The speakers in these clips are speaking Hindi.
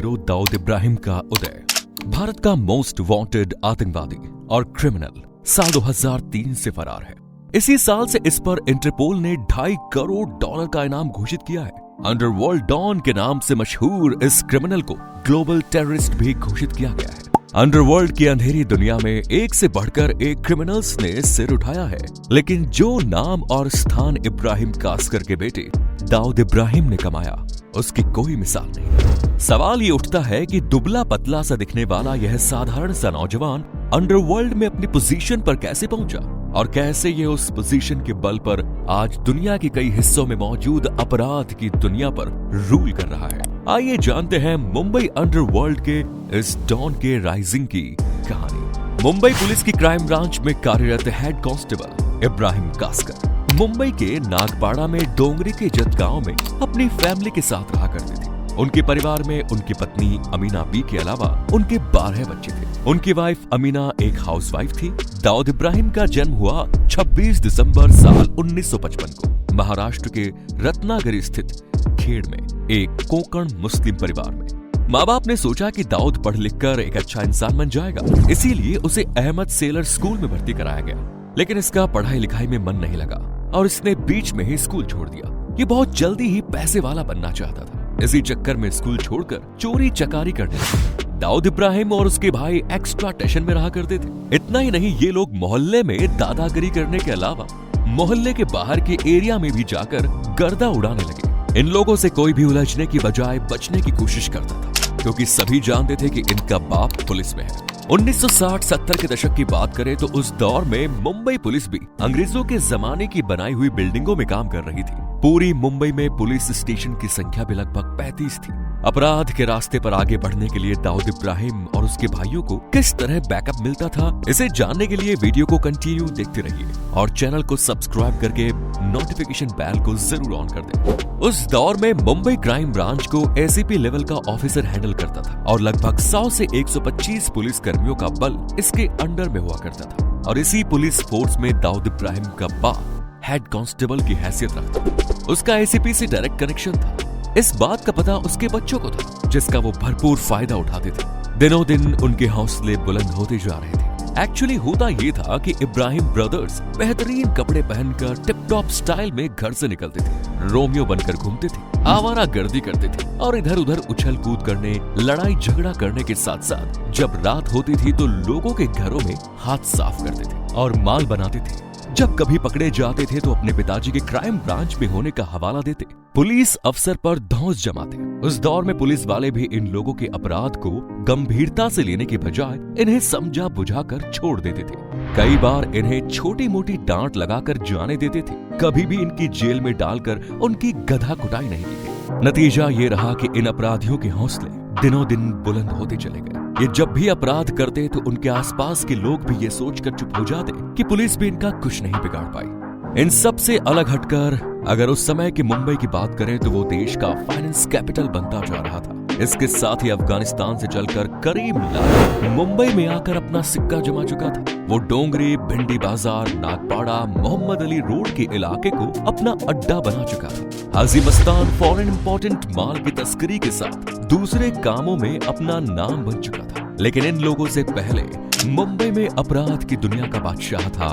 हीरो दाऊद इब्राहिम का उदय, भारत का मोस्ट वांटेड आतंकवादी और क्रिमिनल, साल 2003 से फरार है। इसी साल से इस पर इंटरपोल ने $2.5 करोड़ का इनाम घोषित किया है। अंडरवर्ल्ड डॉन के नाम से मशहूर इस क्रिमिनल को ग्लोबल टेररिस्ट भी घोषित किया गया है। अंडरवर्ल्ड की अंधेरी दुनिया में एक से बढ़कर एक क्रिमिनल्स ने सिर उठाया है, लेकिन जो नाम और स्थान इब्राहिम कास्कर के बेटे दाऊद इब्राहिम ने कमाया, उसकी कोई मिसाल नहीं। सवाल ये उठता है कि दुबला पतला सा दिखने वाला यह साधारण सा नौजवान अंडरवर्ल्ड में अपनी पोजीशन पर कैसे पहुंचा और कैसे ये उस पोजीशन के बल पर आज दुनिया के कई हिस्सों में मौजूद अपराध की दुनिया पर रूल कर रहा है। आइए जानते हैं मुंबई अंडरवर्ल्ड के इस डॉन के राइजिंग की कहानी। मुंबई पुलिस की क्राइम ब्रांच में कार्यरत हेड कांस्टेबल इब्राहिम कास्कर मुंबई के नागपाड़ा में डोंगरी के जत गांव में अपनी फैमिली के साथ रहा करते थे। उनके परिवार में उनकी पत्नी अमीना बी के अलावा उनके 12 बच्चे थे। उनकी वाइफ अमीना एक हाउसवाइफ थी। दाऊद इब्राहिम का जन्म हुआ 26 दिसंबर साल 1955 को महाराष्ट्र के रत्नागिरी स्थित खेड़ में एक कोंकण मुस्लिम परिवार में। माँ बाप ने सोचा कि दाऊद पढ़ लिख कर एक अच्छा इंसान बन जाएगा, इसीलिए उसे अहमद सेलर स्कूल में भर्ती कराया गया। लेकिन इसका पढ़ाई लिखाई में मन नहीं लगा और इसने बीच में ही स्कूल छोड़ दिया। ये बहुत जल्दी ही पैसे वाला बनना चाहता था। इसी चक्कर में स्कूल छोड़कर चोरी चकारी करने लगे। दाऊद इब्राहिम और उसके भाई एक्सप्लॉयटेशन में रहा करते थे। इतना ही नहीं, ये लोग मोहल्ले में दादागिरी करने के अलावा मोहल्ले के बाहर के एरिया में भी जाकर गर्दा उड़ाने लगे। इन लोगों से कोई भी उलझने की बजाय बचने की कोशिश करता था, क्योंकि सभी जानते थे कि इनका बाप पुलिस में है। 1960-70 के दशक की बात करें तो उस दौर में मुंबई पुलिस भी अंग्रेजों के जमाने की बनाई हुई बिल्डिंगों में काम कर रही थी। पूरी मुंबई में पुलिस स्टेशन की संख्या भी लगभग 35 थी। अपराध के रास्ते पर आगे बढ़ने के लिए दाऊद इब्राहिम और उसके भाइयों को किस तरह बैकअप मिलता था, इसे जानने के लिए वीडियो को कंटिन्यू देखते रहिए और चैनल को सब्सक्राइब करके नोटिफिकेशन बेल को जरूर ऑन कर दें। उस दौर में मुंबई क्राइम ब्रांच को एसीपी लेवल का ऑफिसर हैंडल करता था और लगभग 100 से 125 पुलिस कर्मियों का बल इसके अंडर में हुआ करता था। और इसी पुलिस फोर्स में दाऊद इब्राहिम का बाप हेड कांस्टेबल की हैसियत रखता। उसका एसीपी से डायरेक्ट कनेक्शन था। इस बात का पता उसके बच्चों को था, जिसका वो भरपूर फायदा उठाते थे। दिनों दिन उनके हौसले बुलंद होते जा रहे थे। एक्चुअली होता ये था कि इब्राहिम ब्रदर्स बेहतरीन कपड़े पहनकर टिप टॉप स्टाइल में घर से निकलते थे, रोमियो बनकर घूमते थे, आवारा गर्दी करते थे और इधर उधर उछल कूद करने, लड़ाई झगड़ा करने के साथ साथ जब रात होती थी तो लोगों के घरों में हाथ साफ करते थे और माल बनाते थे। जब कभी पकड़े जाते थे तो अपने पिताजी के क्राइम ब्रांच में होने का हवाला देते, पुलिस अफसर पर धौंस जमाते। उस दौर में पुलिस वाले भी इन लोगों के अपराध को गंभीरता से लेने के बजाय इन्हें समझा बुझाकर छोड़ देते थे। कई बार इन्हें छोटी मोटी डांट लगाकर जाने देते थे, कभी भी इनकी जेल में डालकर उनकी गधा कुटाई नहीं की गई। नतीजा ये रहा कि इन अपराधियों के हौसले दिनों दिन बुलंद होते चले गए। ये जब भी अपराध करते तो उनके आसपास के लोग भी ये सोचकर चुप हो जाते कि पुलिस भी इनका कुछ नहीं बिगाड़ पाई। इन सब से अलग हटकर अगर उस समय की मुंबई की बात करें तो वो देश का फाइनेंस कैपिटल बनता जा रहा था। इसके साथ ही अफगानिस्तान से चलकर करीब लाख मुंबई में आकर अपना सिक्का जमा चुका था। वो डोंगरी, भिंडी बाजार, नागपाड़ा, मोहम्मद अली रोड के इलाके को अपना अड्डा बना चुका था। हाजी मस्तान फॉरेन इंपोर्टेंट माल की तस्करी के साथ दूसरे कामों में अपना नाम बन चुका था। लेकिन इन लोगों से पहले मुंबई में अपराध की दुनिया का बादशाह था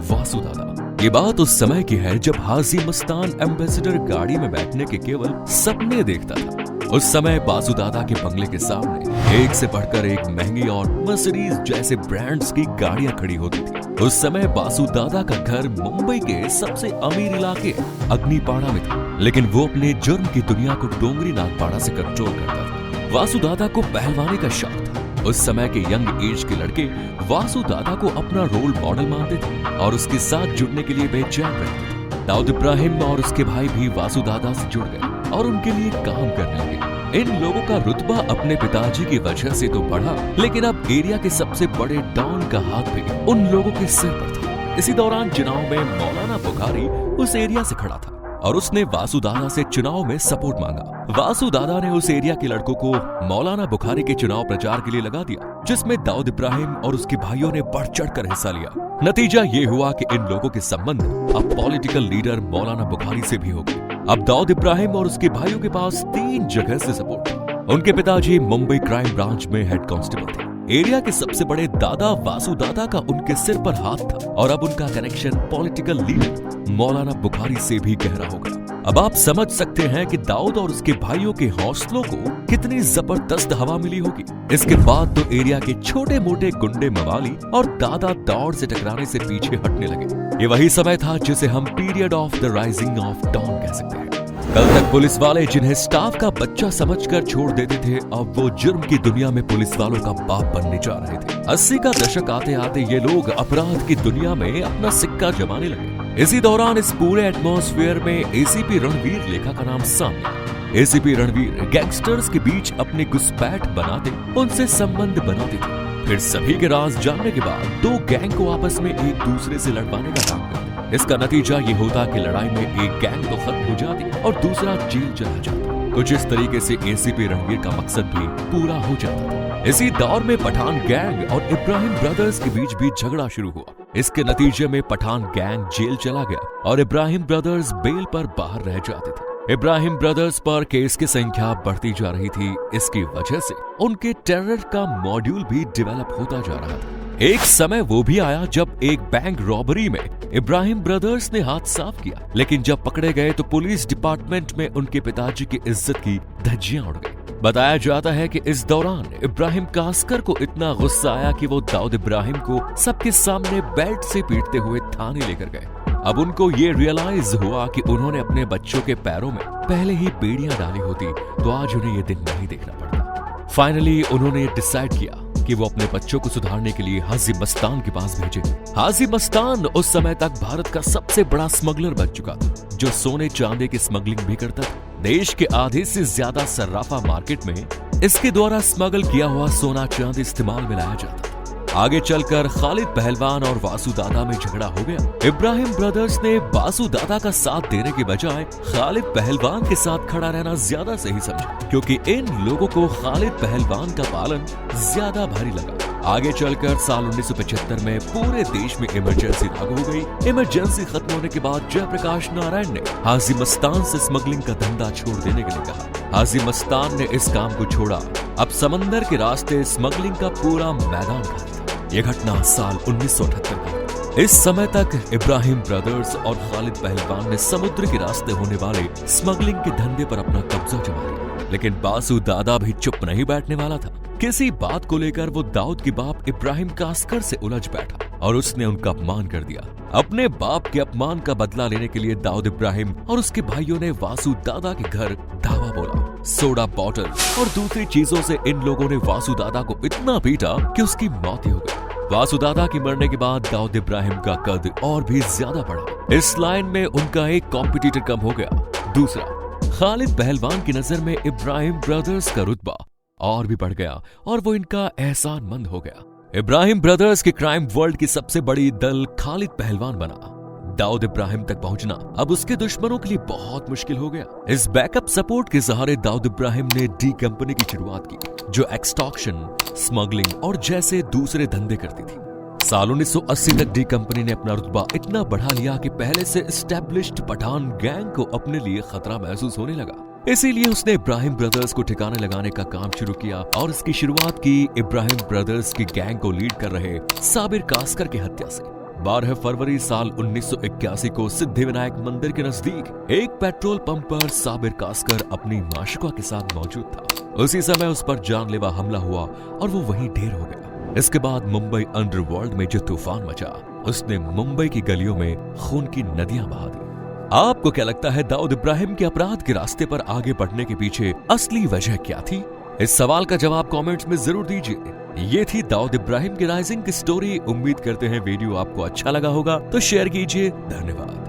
वासु दादा। ये बात उस समय की है जब हाजी मस्तान एम्बेसडर गाड़ी में बैठने के केवल सपने देखता था। उस समय बासु दादा के बंगले के सामने एक से बढ़कर एक महंगी और मर्सिडीज जैसे ब्रांड्स की गाड़ियां खड़ी होती थी। उस समय बासु दादा का घर मुंबई के सबसे अमीर इलाके अग्निपाड़ा में था, लेकिन वो अपने जुर्म की दुनिया को डोंगरी नागपाड़ा से कंट्रोल करता था। वासु दादा को पहलवानी का शौक था। उस समय के यंग एज के लड़के वासु दादा को अपना रोल मॉडल मानते थे और उसके साथ जुड़ने के लिए बेचैन रहते थे। दाऊद इब्राहिम और उसके भाई भी वासु दादा से जुड़ गए और उनके लिए काम करने लगे। इन लोगों का रुतबा अपने पिताजी की वजह से तो बढ़ा, लेकिन अब एरिया के सबसे बड़े डॉन का हाथ भी उन लोगों के सिर पर था। इसी दौरान चुनाव में मौलाना बुखारी उस एरिया से खड़ा था और उसने वासु दादा से चुनाव में सपोर्ट मांगा। वासु दादा ने उस एरिया के लड़कों को मौलाना बुखारी के चुनाव प्रचार के लिए लगा दिया, जिसमें दाऊद इब्राहिम और उसके भाइयों ने बढ़ चढ़कर हिस्सा लिया। नतीजा ये हुआ कि इन लोगों के संबंध अब पॉलिटिकल लीडर मौलाना बुखारी से भी हो गए। अब दाऊद इब्राहिम और उसके भाइयों के पास 3 जगह से सपोर्ट था। उनके पिताजी मुंबई क्राइम ब्रांच में हेड कांस्टेबल थे। एरिया के सबसे बड़े दादा वासु दादा का उनके सिर पर हाथ था और अब उनका कनेक्शन पॉलिटिकल लीडर मौलाना बुखारी से भी गहरा हो गया। अब आप समझ सकते हैं कि दाऊद और उसके भाइयों के हौसलों को कितनी जबरदस्त हवा मिली होगी। इसके बाद तो एरिया के छोटे मोटे गुंडे मवाली और दादा दौड़ से टकराने से पीछे हटने लगे। ये वही समय था जिसे हम period of the rising of dawn कह सकते हैं। कल तक पुलिस वाले जिन्हें स्टाफ का बच्चा समझकर छोड़ देते थे, अब वो जुर्म की दुनिया में पुलिस वालों का बाप बनने जा रहे थे। 80 का दशक आते आते ये लोग अपराध की दुनिया में अपना सिक्का जमाने लगे। इसी दौरान इस पूरे एटमॉस्फेयर में एसीपी रणवीर लेखा का नाम सामने आया। एसीपी रणवीर गैंगस्टर्स के बीच अपने घुसपैठ बनाते, उनसे संबंध बनाते थे, फिर सभी के राज जानने के बाद दो गैंग को आपस में एक दूसरे से लड़वाने का काम करते। इसका नतीजा ये होता कि लड़ाई में एक गैंग तो खत्म हो जाती और दूसरा जेल चला जाता। कुछ इस तरीके से एसीपी रणवीर का मकसद भी पूरा हो जाता। इसी दौर में पठान गैंग और इब्राहिम ब्रदर्स के बीच भी झगड़ा शुरू हुआ। इसके नतीजे में पठान गैंग जेल चला गया और इब्राहिम ब्रदर्स बेल पर बाहर रह जाते थे। इब्राहिम ब्रदर्स पर केस की संख्या बढ़ती जा रही थी। इसकी वजह से उनके टेरर का मॉड्यूल भी डेवलप होता जा रहा था। एक समय वो भी आया जब एक बैंक रॉबरी में इब्राहिम ब्रदर्स ने हाथ साफ किया, लेकिन जब पकड़े गए तो पुलिस डिपार्टमेंट में उनके पिताजी की इज्जत की धज्जियां उड़ गई। बताया जाता है कि इस दौरान इब्राहिम कास्कर को इतना गुस्सा आया कि वो दाऊद इब्राहिम को सबके सामने बेल्ट से पीटते हुए थाने लेकर गए। अब उनको ये रियलाइज हुआ कि उन्होंने अपने बच्चों के पैरों में पहले ही बेड़ियां डाली होती तो आज उन्हें ये दिन नहीं देखना पड़ता। फाइनली उन्होंने डिसाइड किया कि वो अपने बच्चों को सुधारने के लिए हाजी मस्तान के पास भेजेंगे। हाजी मस्तान उस समय तक भारत का सबसे बड़ा स्मगलर बन चुका था, जो सोने चांदी की स्मगलिंग भी करता था। देश के आधे से ज्यादा सर्राफा मार्केट में इसके द्वारा स्मगल किया हुआ सोना चांदी इस्तेमाल में लाया जाता। आगे चलकर खालिद पहलवान और वासु दादा में झगड़ा हो गया। इब्राहिम ब्रदर्स ने वासु दादा का साथ देने के बजाय खालिद पहलवान के साथ खड़ा रहना ज्यादा सही समझा, क्योंकि इन लोगों को खालिद पहलवान का पालन ज्यादा भारी लगा। आगे चलकर साल 1975 में पूरे देश में इमरजेंसी लागू हो गई। इमरजेंसी खत्म होने के बाद जयप्रकाश नारायण ने हाजी मस्तान से स्मगलिंग का धंधा छोड़ देने के लिए कहा। हाजी मस्तान ने इस काम को छोड़ा। अब समंदर के रास्ते स्मगलिंग का पूरा मैदान खाली था। यह घटना साल 1978 की। इस समय तक इब्राहिम ब्रदर्स और खालिद पहलवान ने समुद्र के रास्ते होने वाले स्मगलिंग के धंधे पर अपना कब्जा जमा लिया, लेकिन वासु दादा भी चुप नहीं बैठने वाला था। किसी बात को लेकर वो दाऊद के बाप इब्राहिम कास्कर से उलझ बैठा और उसने उनका अपमान कर दिया। अपने बाप के अपमान का बदला लेने के लिए दाऊद इब्राहिम और उसके भाइयों ने वासु दादा के घर धावा बोला। सोडा बॉटल और दूसरी चीजों से इन लोगों ने वासु दादा को इतना पीटा कि उसकी मौत ही हो गई। वासु दादा के मरने के बाद दाऊद इब्राहिम का कद और भी ज्यादा बढ़ा। इस लाइन में उनका एक कॉम्पिटिटर कम हो गया। दूसरा, खालिद पहलवान की नजर में इब्राहिम ब्रदर्स का रुतबा और भी बढ़ गया और वो इनका एहसानमंद हो गया। इब्राहिम ब्रदर्स के क्राइम वर्ल्ड की सबसे बड़ी दल खालिद पहलवान बना। दाऊद इब्राहिम तक पहुंचना अब उसके दुश्मनों के लिए बहुत मुश्किल हो गया। इस बैकअप सपोर्ट के सहारे दाऊद इब्राहिम ने डी कंपनी की शुरुआत की, जो एक्सटॉर्शन, स्मगलिंग और जैसे दूसरे धंधे करती थी। साल 1980 तक डी कंपनी ने अपना रुतबा इतना बढ़ा लिया कि पहले से एस्टैब्लिश्ड पठान गैंग को अपने लिए खतरा महसूस होने लगा। इसीलिए उसने इब्राहिम ब्रदर्स को ठिकाने लगाने का काम शुरू किया और इसकी शुरुआत की इब्राहिम ब्रदर्स की गैंग को लीड कर रहे साबिर कास्कर की हत्या से। 12 फरवरी साल 1981 को सिद्धिविनायक मंदिर के नजदीक एक पेट्रोल पंप पर साबिर कास्कर अपनी माशिका के साथ मौजूद था। उसी समय उस पर जानलेवा हमला हुआ और वो वहीं ढेर हो गया। इसके बाद मुंबई अंडरवर्ल्ड में जो तूफान मचा, उसने मुंबई की गलियों में खून की नदियां बहा दी। आपको क्या लगता है, दाऊद इब्राहिम के अपराध के रास्ते पर आगे बढ़ने के पीछे असली वजह क्या थी? इस सवाल का जवाब कमेंट्स में जरूर दीजिए। ये थी दाऊद इब्राहिम की राइजिंग की स्टोरी। उम्मीद करते हैं वीडियो आपको अच्छा लगा होगा, तो शेयर कीजिए। धन्यवाद।